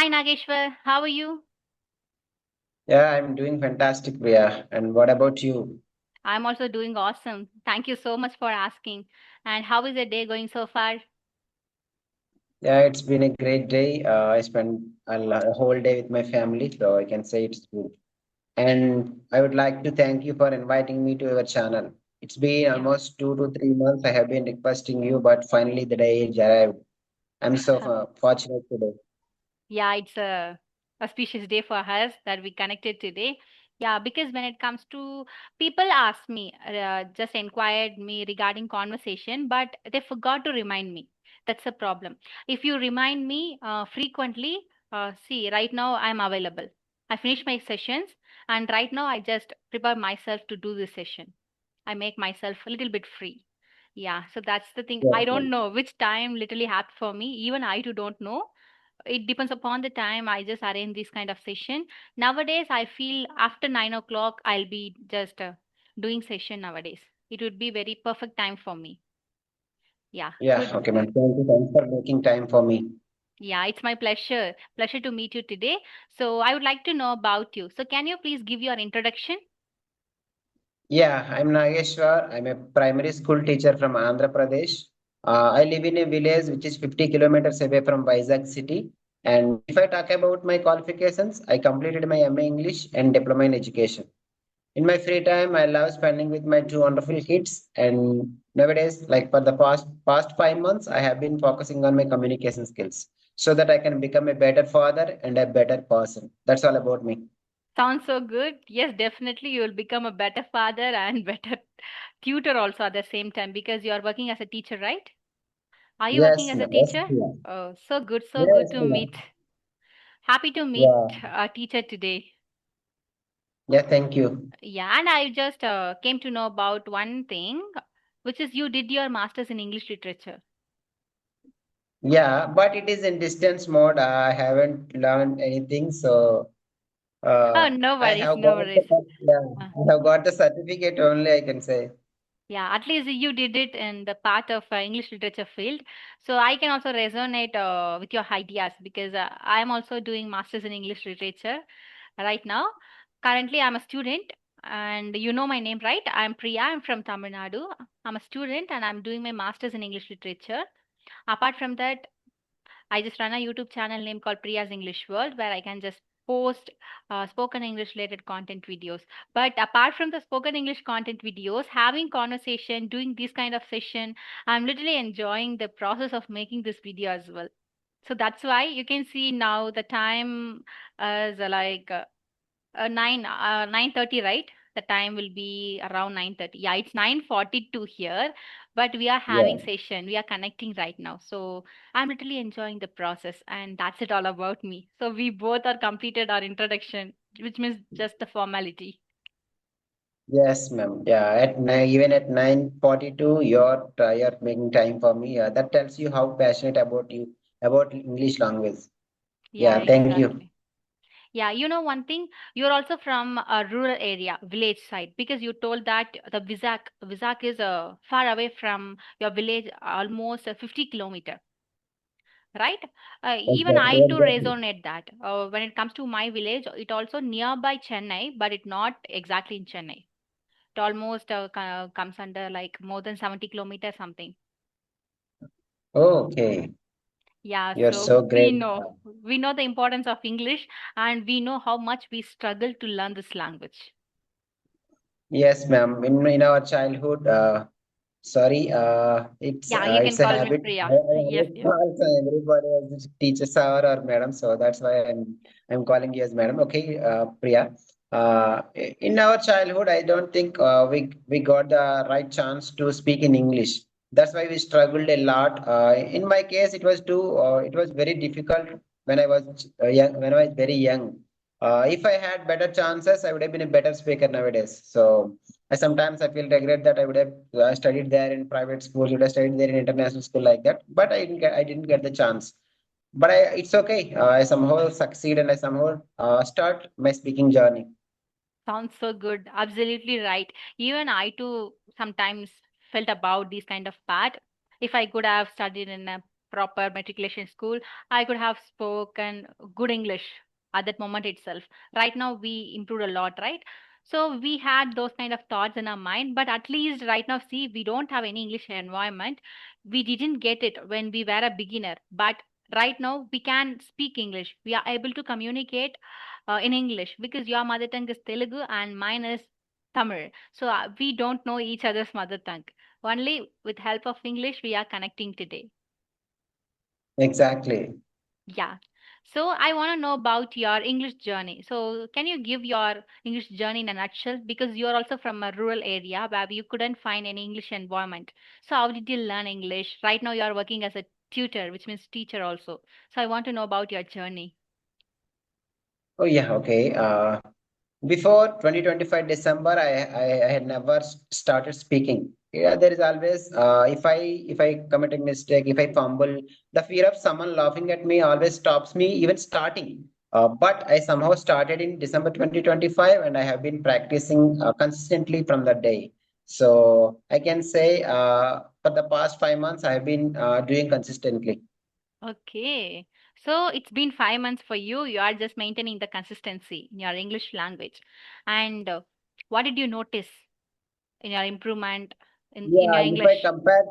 Hi Nageshwar, how are you? Yeah, I'm doing fantastic, Priya. And what about you? I'm also doing awesome. Thank you so much for asking. And how is the day going so far? Yeah, it's been a great day. I spent a whole day with my family, so I can say it's good. And I would like to thank you for inviting me to your channel. It's been Yeah. almost 2 to 3 months I have been requesting you, but finally the day is arrived. I'm so fortunate today. Yeah, it's a auspicious day for us that we connected today. Yeah, because when it comes to people ask me, just inquired me regarding conversation, but they forgot to remind me. That's a problem. If you remind me frequently, see, right now I'm available. I finish my sessions, and right now I just prepare myself to do this session. I make myself a little bit free. Yeah, so that's the thing. I Yes, don't ma'am. know which time literally happened for me. Even I too don't know. It depends upon the time I just arrange this kind of session. Nowadays, I feel after 9 o'clock, I'll be just doing session nowadays. It would be very perfect time for me. Yeah, Yeah, good. okay, ma'am. Thank you. Thanks for making time for me. Yeah, it's my pleasure. Pleasure to meet you today. So I would like to know about you. So can you please give your introduction? Yeah, I'm Nageshwar. I'm a primary school teacher from Andhra Pradesh. I live in a village which is 50 kilometers away from Vizag city. And if I talk about my qualifications, I completed my MA English and diploma in education. In my free time, I love spending with my two wonderful kids. And nowadays, like for the past 5 months, I have been focusing on my communication skills so that I can become a better father and a better person. That's all about me. Sounds so good. Yes, definitely you will become a better father and better tutor also at the same time because you are working as a teacher, right? Are you working Yes, as a ma'am. Yes, teacher? Priya. Oh, so good, so good Yes, to Priya. meet. Happy to meet Yeah. a teacher today. Yeah, thank you. Yeah, and I just came to know about one thing, which is you did your master's in English literature. Yeah, but it is in distance mode. I haven't learned anything, so Oh, no I worries, have no got worries. yeah, Uh, I have got the certificate only. I can say. yeah, at least you did it in the part of English literature field. So I can also resonate with your ideas because I am also doing master's in English literature right now. Currently, I'm a student, and you know my name, right? I'm Priya. I'm from Tamil Nadu. I'm a student, and I'm doing my master's in English literature. Apart from that, I just run a YouTube channel name called Priya's English World where I can just post spoken English related content videos. But apart from the spoken English content videos, having conversation, doing this kind of session, I'm literally enjoying the process of making this video as well. So that's why you can see now the time is 9:30, right? The time will be around 9:30. Yeah, it's 9:42 here, but we are having Yeah. session. We are connecting right now. So I'm literally enjoying the process, and that's it all about me. So we both are completed our introduction, which means just the formality. Yes, ma'am. Yeah, even at 9:42, you're making time for me. That tells you how passionate about you about English language. Yeah, Yeah, thank you. exactly. Yeah, you know one thing, you're also from a rural area, village side, because you told that the Vizag is far away from your village, almost 50 kilometer. Right? Even Exactly, I too exactly. resonate that. When it comes to my village, it also nearby Chennai, but it not exactly in Chennai. It almost comes under like more than 70 kilometers something. Okay, Yeah, you're so so great. we know the importance of English, and we know how much we struggle to learn this language. Yes, ma'am. In our childhood, sorry, Yeah, you can it's a call me habit. I Priya. Yes, always yes. call everybody as teacher sir or madam, so that's why I'm calling you as madam. Okay, Priya. In our childhood, I don't think we got the right chance to speak in English. That's why we struggled a lot. In my case, it was too. It was very difficult when I was young. When I was very young. If I had better chances, I would have been a better speaker nowadays. So. I feel regret that I would have studied there in private schools, would have studied there in international school like that. But I didn't get the chance. But it's okay. I somehow succeed and I somehow start my speaking journey. Sounds so good. Absolutely right. Even I too sometimes felt about this kind of part. If I could have studied in a proper matriculation school, I could have spoken good English at that moment itself. Right now, we improved a lot, right? So we had those kind of thoughts in our mind, but at least right now, see, we don't have any English environment. We didn't get it when we were a beginner, but right now we can speak English. We are able to communicate in English because your mother tongue is Telugu and mine is Tamil. So we don't know each other's mother tongue. Only with help of English we are connecting today. Exactly. Yeah. So I want to know about your English journey. So can you give your English journey in a nutshell? Because you are also from a rural area where you couldn't find any English environment. So how did you learn English? Right now you are working as a tutor, which means teacher also. So I want to know about your journey. Oh yeah, okay. Before 2025 December, I had never started speaking. Yeah, there is always if I commit a mistake, if I fumble, the fear of someone laughing at me always stops me even starting. But I somehow started in December 2025, and I have been practicing consistently from that day. So I can say for the past 5 months, I have been doing consistently. Okay. So it's been 5 months for you. You are just maintaining the consistency in your English language. And what did you notice in your improvement in Yeah, your if I English? compare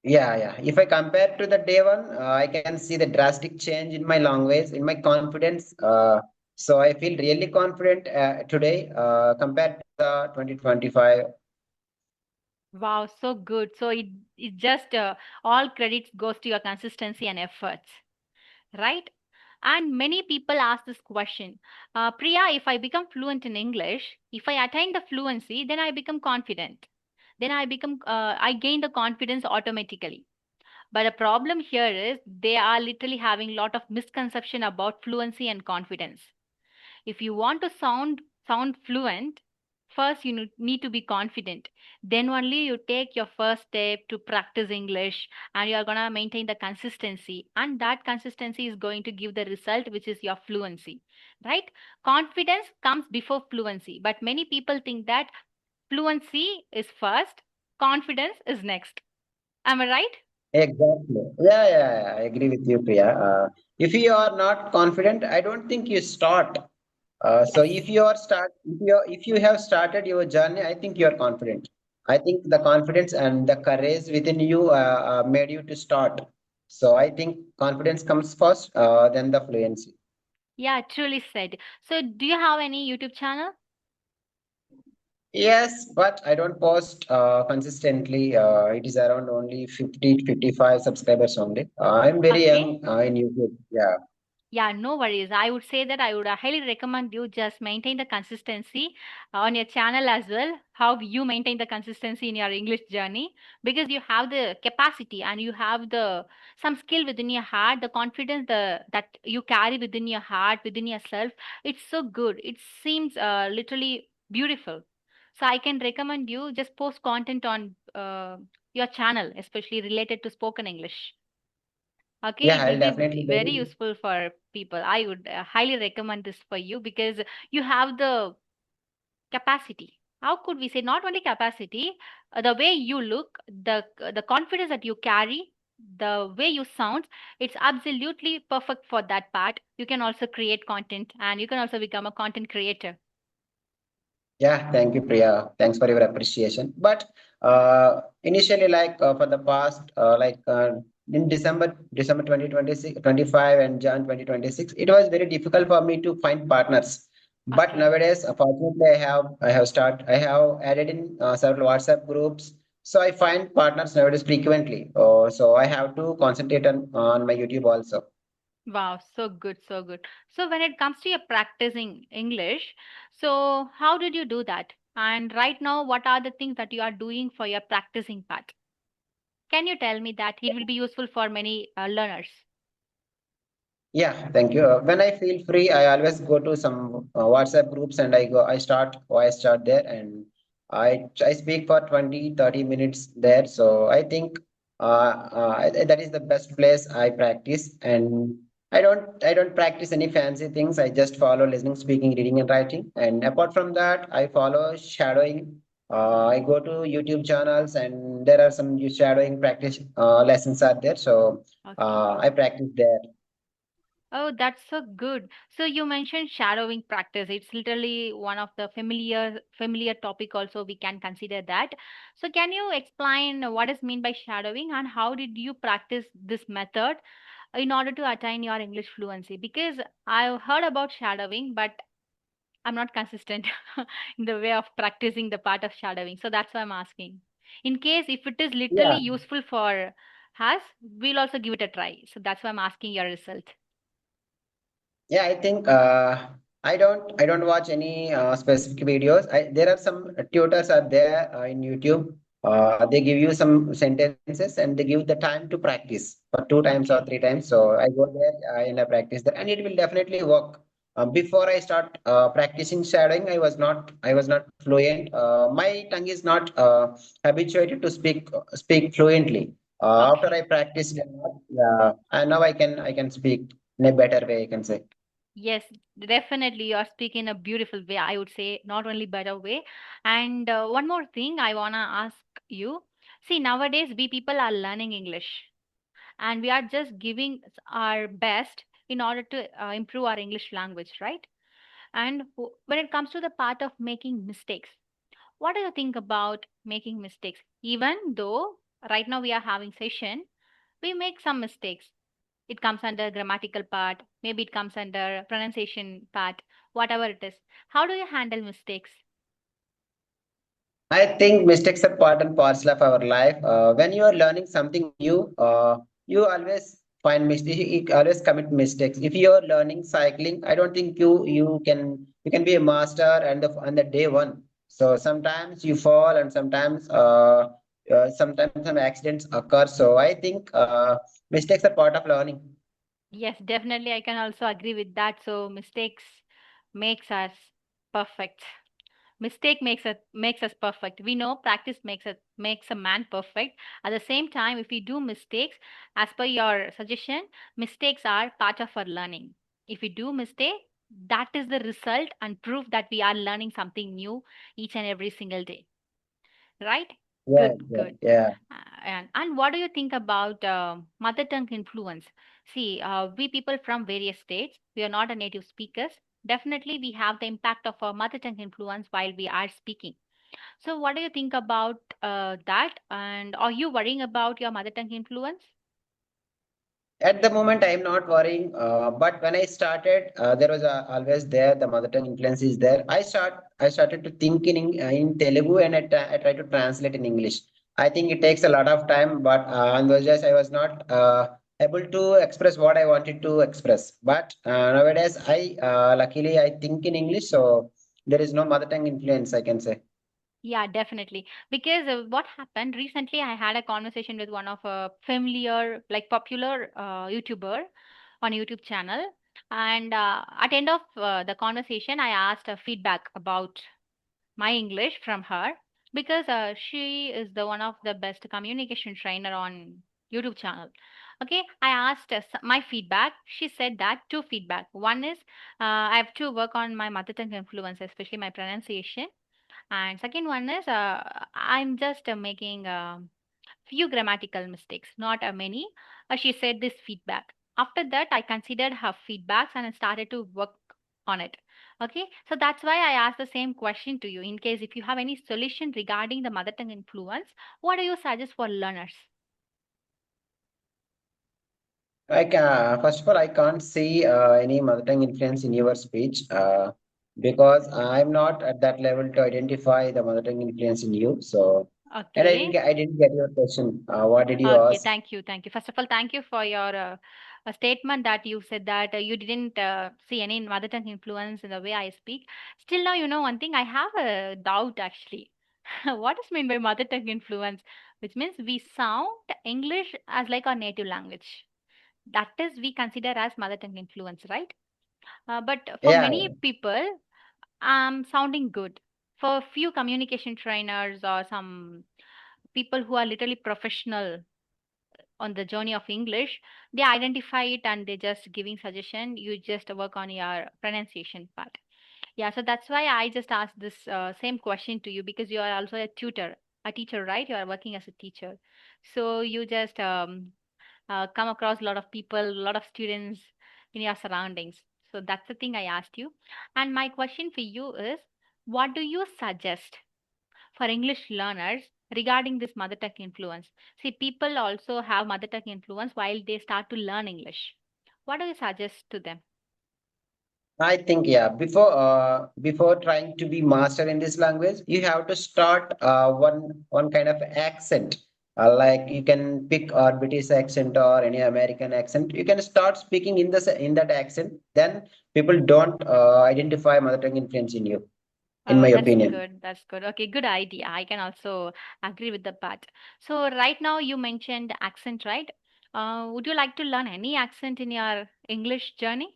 Yeah, yeah. If I compare to the day one, I can see the drastic change in my language, in my confidence. So I feel really confident today compared to the 2025. Wow, so good. So it just all credits goes to your consistency and efforts, right? And many people ask this question, Priya, if I become fluent in English, if I attain the fluency, then I become confident. Then I gain the confidence automatically. But the problem here is they are literally having a lot of misconception about fluency and confidence. If you want to sound fluent, first you need to be confident. Then only you take your first step to practice English, and you are going to maintain the consistency, and that consistency is going to give the result which is your fluency, right? Confidence comes before fluency, but many people think that fluency is first, confidence is next. Am I right? Exactly. Yeah, I agree with you, Priya. If you are not confident, I don't think you start. So Yes. if you have started your journey, I think you are confident. I think the confidence and the courage within you made you to start. So I think confidence comes first, then the fluency. Yeah, truly said. So do you have any YouTube channel? Yes, but I don't post consistently. It is around only 50 to 55 subscribers only. I'm very Okay. young in YouTube. Yeah. Yeah, no worries. I would say that I would highly recommend you just maintain the consistency on your channel as well. How you maintain the consistency in your English journey, because you have the capacity and you have the some skill within your heart, the confidence that you carry within your heart, within yourself. It's so good. It seems literally beautiful. So I can recommend you just post content on your channel, especially related to spoken English. Okay, Yeah, it will I'll be definitely very do. useful for people. I would highly recommend this for you because you have the capacity. How could we say not only capacity, the way you look, the confidence that you carry, the way you sound, it's absolutely perfect for that part. You can also create content and you can also become a content creator. Yeah, thank you, Priya. Thanks for your appreciation. But initially, like for the past, in December 2026, 25 and Jan 2026, it was very difficult for me to find partners. But Okay. nowadays, fortunately, I have added in several WhatsApp groups. So I find partners nowadays frequently. So I have to concentrate on my YouTube also. Wow, so good, so good. So when it comes to your practicing English, so how did you do that? And right now, what are the things that you are doing for your practicing part? Can you tell me that it will be useful for many learners? Yeah, thank you. When I feel free, I always go to some WhatsApp groups and I start voice chat there and I speak for 20, 30 minutes there. So I think that is the best place I practice. And I don't practice any fancy things. I just follow listening, speaking, reading, and writing. And apart from that, I follow shadowing. I go to YouTube channels, and there are some shadowing practice lessons are there. So Okay. I practice there. Oh, that's so good. So you mentioned shadowing practice. It's literally one of the familiar topic also we can consider that. So can you explain what is mean by shadowing and how did you practice this method in order to attain your English fluency? Because I've heard about shadowing, but I'm not consistent in the way of practicing the part of shadowing. So that's why I'm asking. In case if it is literally Yeah. useful for us, we'll also give it a try. So that's why I'm asking your result. Yeah, I think I don't watch any specific videos. There are some tutors are there in YouTube. They give you some sentences and they give the time to practice for 2 times or Okay. 3 times. So I go there and I practice that, and it will definitely work. Before I start practicing shadowing, I was not fluent. My tongue is not habituated to speak fluently. After Okay. I practiced, yeah, and now I can speak in a better way, I can say. Yes, definitely. You are speaking a beautiful way. I would say not only better way. And one more thing I wanna ask you. See, nowadays we people are learning English, and we are just giving our best in order to improve our English language, right? And when it comes to the part of making mistakes, what do you think about making mistakes? Even though right now we are having session, we make some mistakes. It comes under grammatical part, maybe it comes under pronunciation part, whatever it is. How do you handle mistakes? I think mistakes are part and parcel of our life. When you are learning something new, you always find mistakes. You always commit mistakes. If you are learning cycling, I don't think you can be a master and the day one. So sometimes you fall, and sometimes some accidents occur. So I think mistakes are part of learning. Yes, definitely I can also agree with that. So mistakes makes us perfect. Mistake makes us perfect. We know practice makes a man perfect. At the same time, if we do mistakes, as per your suggestion, mistakes are part of our learning. If we do mistake, that is the result and proof that we are learning something new each and every single day. Right? Yeah, Good, yeah, good. yeah. And what do you think about mother tongue influence? See, we people from various states, we are not a native speakers. Definitely, we have the impact of our mother tongue influence while we are speaking. So, what do you think about that? And are you worrying about your mother tongue influence? At the moment, I'm not worrying. But when I started, there was always there the mother tongue influence is there. I started to think in Telugu, and I try to translate in English. I think it takes a lot of time, but on those days I was not able to express what I wanted to express. But nowadays, I luckily I think in English, so there is no mother tongue influence, I can say. Yeah, definitely. Because what happened recently, I had a conversation with one of a familiar, like popular YouTuber on YouTube channel, and at the end of the conversation, I asked her feedback about my English from her because she is the one of the best communication trainer on YouTube channel. Okay, I asked my feedback. She said that two feedback. One is I have to work on my mother tongue influence, especially my pronunciation, and second one is I'm just making few grammatical mistakes, not many. She said this feedback. After that, I considered her feedbacks and I started to work on it. Okay, so that's why I asked the same question to you. In case if you have any solution regarding the mother tongue influence, what do you suggest for learners? First of all, I can't see any mother tongue influence in your speech because I'm not at that level to identify the mother tongue influence in you. So, and I didn't Okay. get, I didn't get your question. What did you Okay, ask? thank you. Thank you. First of all, thank you for your statement that you said that you didn't see any mother tongue influence in the way I speak. Still, now you know one thing. I have a doubt actually. What is meant by mother tongue influence? Which means we sound English as like our native language. That is we consider as mother tongue influence, right? But for Yeah, many people, I'm sounding good. For few communication trainers or some people who are literally professional on the journey of English, they identify it and they just giving suggestion. You just work on your pronunciation part. Yeah, so that's why I just asked this same question to you because you are also a teacher, right? You are working as a teacher. So you just come across a lot of people, a lot of students in your surroundings. So that's the thing I asked you. And my question for you is, what do you suggest for English learners regarding this mother tongue influence? See, people also have mother tongue influence while they start to learn English. What do you suggest to them? I think, yeah, before trying to be master in this language, you have to start one kind of accent. Like you can pick or British accent or any American accent. You can start speaking in that accent. Then people don't identify mother tongue influence in you, in Oh, my that's opinion. good. That's good. Okay, good idea. I can also agree with the part. So right now you mentioned accent, right? Would you like to learn any accent in your English journey?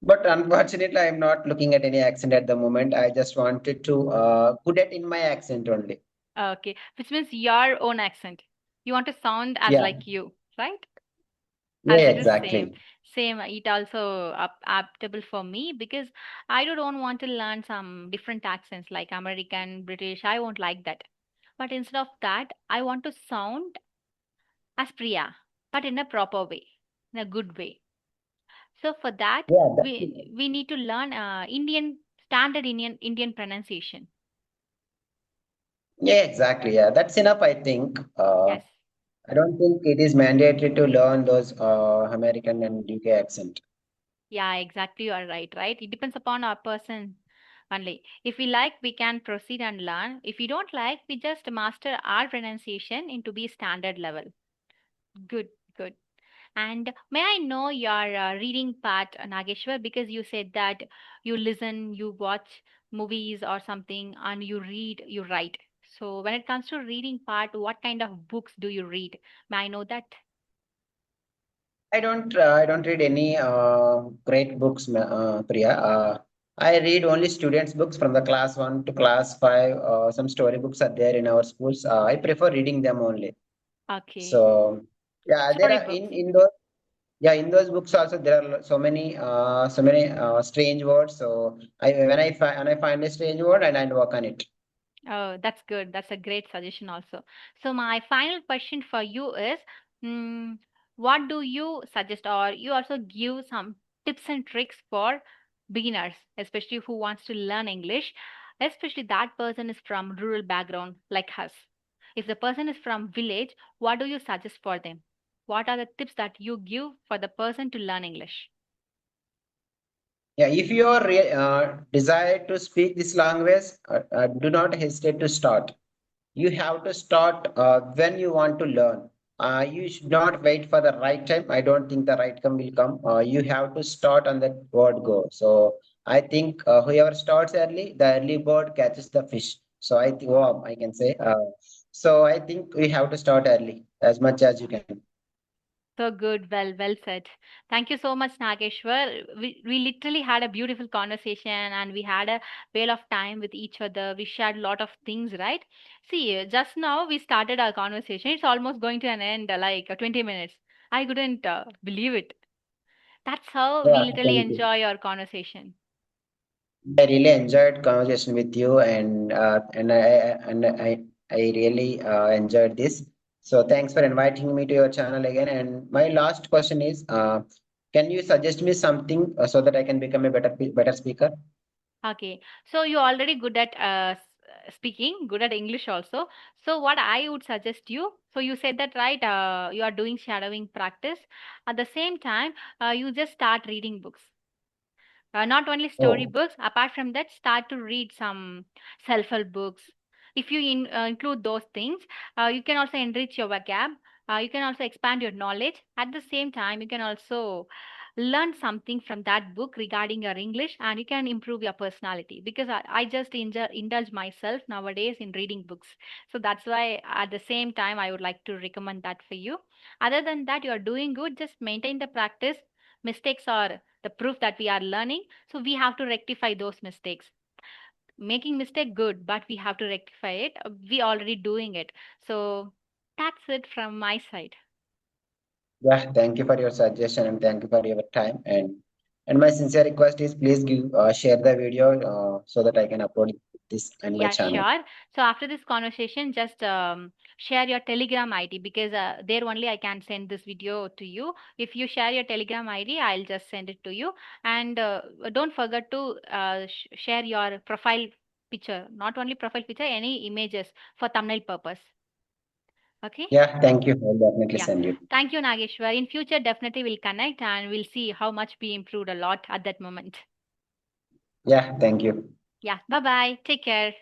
But unfortunately, I'm not looking at any accent at the moment. I just wanted to good at in my accent only. Okay, which means your own accent. You want to sound as Yeah, like you, right? I'll yeah, say the same. exactly. Same. It also applicable for me because I don't want to learn some different accents like American, British. I won't like that. But instead of that, I want to sound as Priya, but in a proper way, in a good way. So for that, Yeah, we need to learn Indian standard Indian pronunciation. yeah, exactly. Yeah, that's enough, I think. Yes. I don't think it is mandatory to learn those American and UK accent. Yeah, exactly. You are right, right? It depends upon our person only. If we like, we can proceed and learn. If we don't like, we just master our pronunciation into be standard level. Good, good. And may I know your reading part, Nageshwar, because you said that you listen, you watch movies or something, and you read, you write. So when it comes to reading part, what kind of books do you read? May I know that? I don't read any great books, Priya. I read only students' books from the class one to class five. Some story books are there in our schools. I prefer reading them only. Okay. So yeah, there are Storybooks. in those in those books also there are so many strange words. So when I find a strange word and I work on it. Oh, that's good. That's a great suggestion also. So my final question for you is, mm, what do you suggest, or you also give some tips and tricks for beginners, especially who wants to learn English, especially that person is from rural background like us. If the person is from village, what do you suggest for them? What are the tips that you give for the person to learn English? Yeah, if you are desire to speak this language, do not hesitate to start. You have to start when you want to learn. You should not wait for the right time. I don't think the right time will come. You have to start on that word go. So I think whoever starts early, the early bird catches the fish. So I can say. So I think we have to start early as much as you can. So good. Well said. Thank you so much, Nageshwar. We literally had a beautiful conversation and we had a whale of time with each other. We shared a lot of things, right? See, just now we started our conversation. It's almost going to an end, 20 minutes. I couldn't believe it. That's how we Yeah, literally thank you. enjoy our conversation. I really enjoyed conversation with you, and I really enjoyed this. So thanks for inviting me to your channel again. And my last question is, can you suggest me something so that I can become a better speaker? Okay, so you're already good at speaking, good at English also. So what I would suggest you, so you said that right, you are doing shadowing practice. At the same time, you just start reading books. Not only story Oh, books, apart from that, start to read some self-help books. If you include those things, you can also enrich your vocab. You can also expand your knowledge. At the same time, you can also learn something from that book regarding your English, and you can improve your personality because I just indulge myself nowadays in reading books. So that's why at the same time I would like to recommend that for you. Other than that, you are doing good. Just maintain the practice. Mistakes are the proof that we are learning, so we have to rectify those mistakes. Making mistake good, but we have to rectify it. We already doing it. So that's it from my side. yeah. Thank you for your suggestion and thank you for your time. And And my sincere request is please share the video so that I can upload this in my Yeah, channel. sure. So after this conversation, just share your Telegram ID because there only I can send this video to you. If you share your Telegram ID, I'll just send it to you. And don't forget to share your profile picture, not only profile picture, any images for thumbnail purpose. Okay? Yeah, thank you. I'll definitely Yeah. send you. Thank you, Nageshwar. In future, definitely we'll connect and we'll see how much we improved a lot at that moment. Yeah, thank you. Yeah. Bye bye. Take care.